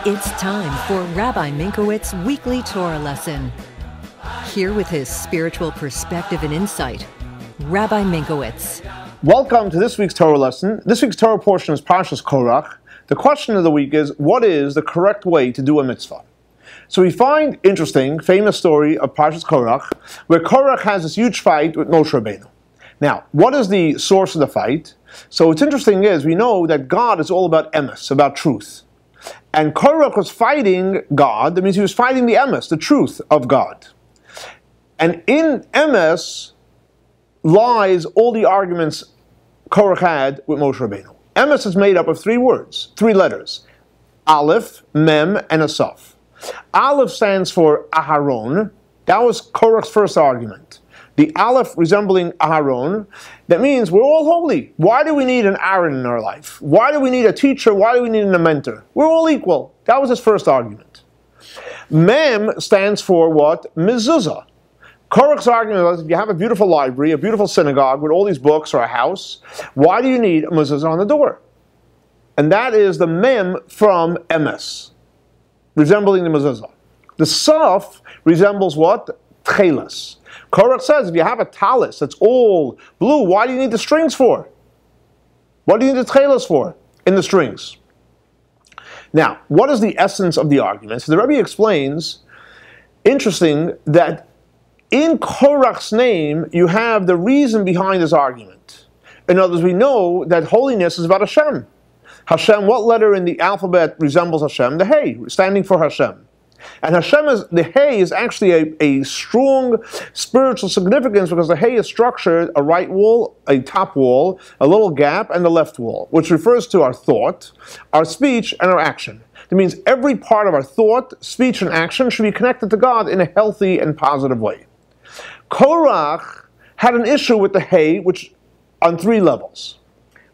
It's time for Rabbi Minkowicz's weekly Torah lesson. Here with his spiritual perspective and insight, Rabbi Minkowicz. Welcome to this week's Torah lesson. This week's Torah portion is Parsha Korach. The question of the week is, what is the correct way to do a mitzvah? So we find interesting, famous story of Parsha Korach, where Korach has this huge fight with Moshe Rabbeinu. Now, what is the source of the fight? So what's interesting is, we know that God is all about emes, about truth. And Korach was fighting God. That means he was fighting the emes, the truth of God. And in emes lies all the arguments Korach had with Moshe Rabbeinu. Emes is made up of three words, three letters: Aleph, Mem, and Asaf. Aleph stands for Aharon. That was Korach's first argument. The Aleph resembling Aharon, that means we're all holy. Why do we need an Aaron in our life? Why do we need a teacher? Why do we need a mentor? We're all equal. That was his first argument. Mem stands for what? Mezuzah. Korach's argument was, if you have a beautiful library, a beautiful synagogue with all these books, or a house, why do you need a mezuzah on the door? And that is the Mem from Emes, resembling the mezuzah. The Saf resembles what? Tchelas. Korach says, if you have a talis that's all blue, why do you need the strings for? What do you need the tchelas for in the strings? Now, what is the essence of the argument? So the Rebbe explains, interesting, that in Korach's name, you have the reason behind his argument. In other words, we know that holiness is about Hashem. Hashem, what letter in the alphabet resembles Hashem? The Hey, standing for Hashem. And the Hey is actually a strong spiritual significance, because the Hey is structured a right wall, a top wall, a little gap, and the left wall, which refers to our thought, our speech, and our action. That means every part of our thought, speech, and action should be connected to God in a healthy and positive way. Korach had an issue with the Hey, which on three levels.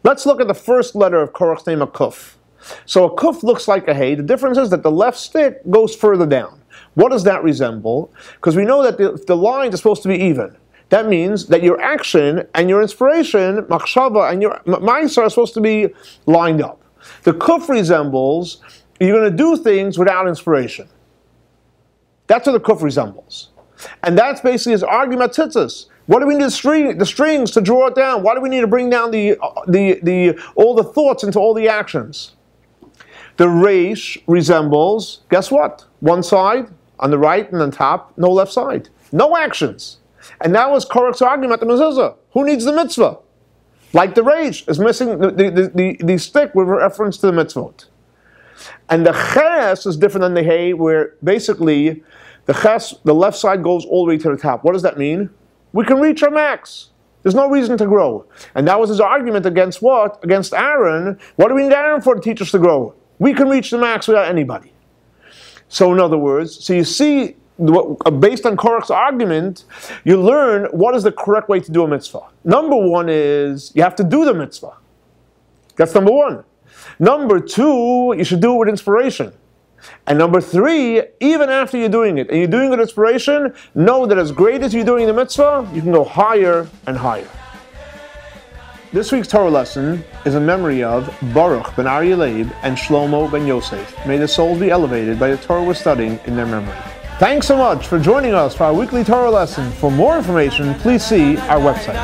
Let's look at the first letter of Korach's name, a Kuf. So a Kuf looks like a Hey. The difference is that the left stick goes further down. What does that resemble? Because we know that the lines are supposed to be even. That means that your action and your inspiration, machshava, and your ma'aser are supposed to be lined up. The Kuf resembles, you're going to do things without inspiration. That's what the Kuf resembles. And that's basically his argument, tzitzis. What do we need the strings to draw it down? Why do we need to bring down all the thoughts into all the actions? The Reish resembles, guess what? One side on the right and on top, no left side. No actions. And that was Korach's argument, the mezuzah. Who needs the mitzvah? Like the Reish is missing the stick with reference to the mitzvot. And the Ches is different than the Hey, where basically the Ches, the left side goes all the way to the top. What does that mean? We can reach our max. There's no reason to grow. And that was his argument against what? Against Aaron. What do we need Aaron for to teach us to grow? We can reach the max without anybody. So in other words, so you see, based on Korach's argument, you learn what is the correct way to do a mitzvah. Number one is, you have to do the mitzvah. That's number one. Number two, you should do it with inspiration. And number three, even after you're doing it, and you're doing it with inspiration, know that as great as you're doing the mitzvah, you can go higher and higher. This week's Torah lesson is a memory of Baruch ben Aryeh Leib and Shlomo ben Yosef. May their souls be elevated by the Torah we're studying in their memory. Thanks so much for joining us for our weekly Torah lesson. For more information, please see our website.